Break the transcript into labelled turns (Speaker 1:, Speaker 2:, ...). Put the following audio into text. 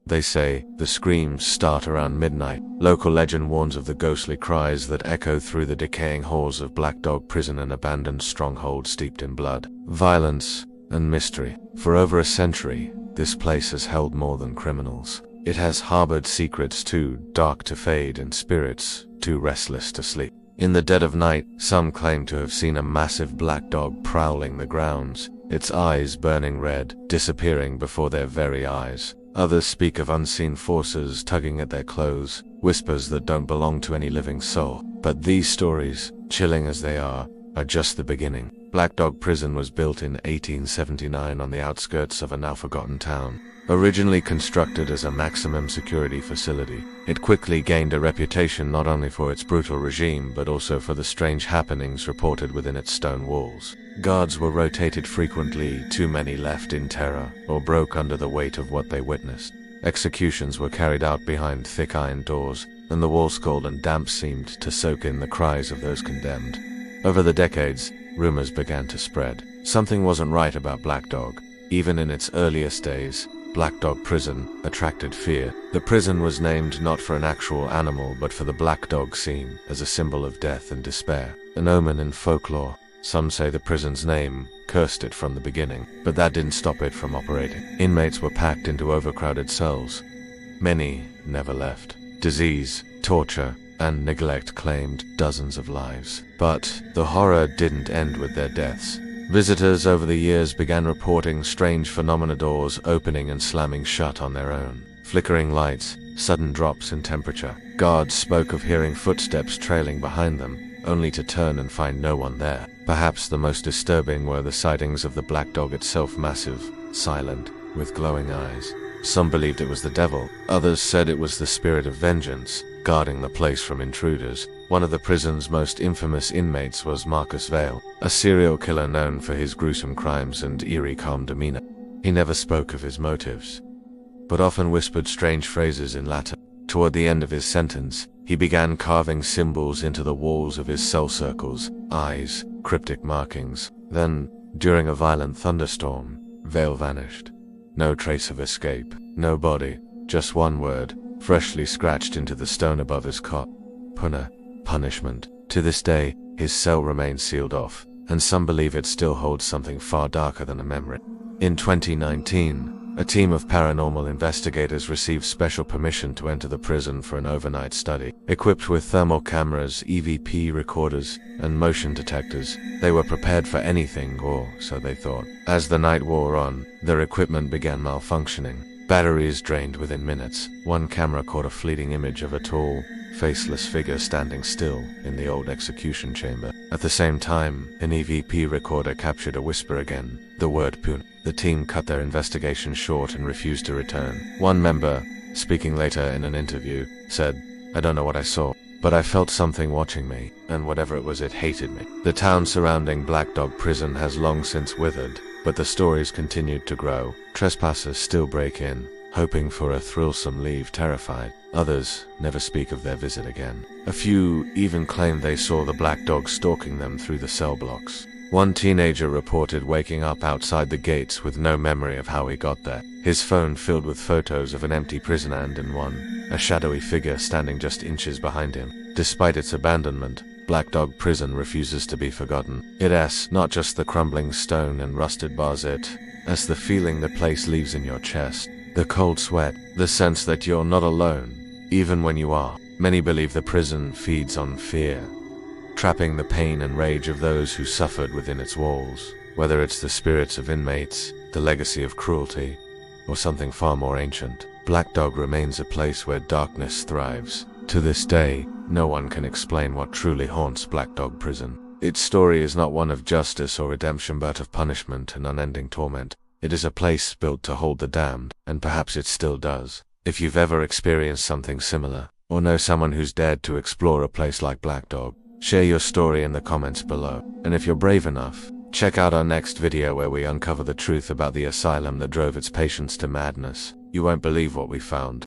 Speaker 1: They say the screams start around midnight. Local legend warns of the ghostly cries that echo through the decaying halls of Black Dog Prison, an abandoned stronghold steeped in blood, violence, and mystery. For over a century, this place has held more than criminals. It has harbored secrets too dark to fade and spirits too restless to sleep. In the dead of night, some claim to have seen a massive black dog prowling the grounds, its eyes burning red, disappearing before their very eyes. Others speak of unseen forces tugging at their clothes, whispers that don't belong to any living soul. But these stories, chilling as they are just the beginning. Black Dog Prison was built in 1879 on the outskirts of a now-forgotten town. Originally constructed as a maximum security facility, it quickly gained a reputation not only for its brutal regime but also for the strange happenings reported within its stone walls. Guards were rotated frequently, too many left in terror or broke under the weight of what they witnessed. Executions were carried out behind thick iron doors, and the walls cold and damp seemed to soak in the cries of those condemned. Over the decades, rumors began to spread. Something wasn't right about Black Dog. Even in its earliest days, Black Dog Prison attracted fear. The prison was named not for an actual animal but for the black dog seen as a symbol of death and despair, an omen in folklore. Some say the prison's name cursed it from the beginning, but that didn't stop it from operating. Inmates were packed into overcrowded cells. Many never left. Disease, torture, and neglect claimed dozens of lives. But the horror didn't end with their deaths. Visitors over the years began reporting strange phenomena, doors opening and slamming shut on their own, flickering lights, sudden drops in temperature. Guards spoke of hearing footsteps trailing behind them, only to turn and find no one there. Perhaps the most disturbing were the sightings of the black dog itself, massive, silent, with glowing eyes. Some believed it was the devil, others said it was the spirit of vengeance, guarding the place from intruders. One of the prison's most infamous inmates was Marcus Vale, a serial killer known for his gruesome crimes and eerie calm demeanor. He never spoke of his motives, but often whispered strange phrases in Latin. Toward the end of his sentence, he began carving symbols into the walls of his cell circles, eyes, cryptic markings. Then, during a violent thunderstorm, Vale vanished. No trace of escape, no body, just one word, freshly scratched into the stone above his cot. Puna, punishment. To this day, his cell remains sealed off, and some believe it still holds something far darker than a memory. In 2019, a team of paranormal investigators received special permission to enter the prison for an overnight study. Equipped with thermal cameras, EVP recorders, and motion detectors, they were prepared for anything, or so they thought. As the night wore on, their equipment began malfunctioning. Batteries drained within minutes. One camera caught a fleeting image of a tall, faceless figure standing still in the old execution chamber. At the same time, an EVP recorder captured a whisper again, the word "Puna." The team cut their investigation short and refused to return. One member, speaking later in an interview, said, "I don't know what I saw, but I felt something watching me, and whatever it was, it hated me." The town surrounding Black Dog Prison has long since withered, but the stories continued to grow. Trespassers still break in, hoping for a thrillsome leave, terrified. Others never speak of their visit again. A few even claim they saw the black dog stalking them through the cell blocks. One teenager reported waking up outside the gates with no memory of how he got there. His phone filled with photos of an empty prison and in one, a shadowy figure standing just inches behind him. Despite its abandonment, Black Dog Prison refuses to be forgotten. It asks not just the crumbling stone and rusted bars, it as the feeling the place leaves in your chest. The cold sweat, the sense that you're not alone, even when you are. Many believe the prison feeds on fear, trapping the pain and rage of those who suffered within its walls. Whether it's the spirits of inmates, the legacy of cruelty, or something far more ancient, Black Dog remains a place where darkness thrives. To this day, no one can explain what truly haunts Black Dog Prison. Its story is not one of justice or redemption but of punishment and unending torment. It is a place built to hold the damned, and perhaps it still does. If you've ever experienced something similar, or know someone who's dared to explore a place like Black Dog, share your story in the comments below. And if you're brave enough, check out our next video where we uncover the truth about the asylum that drove its patients to madness. You won't believe what we found.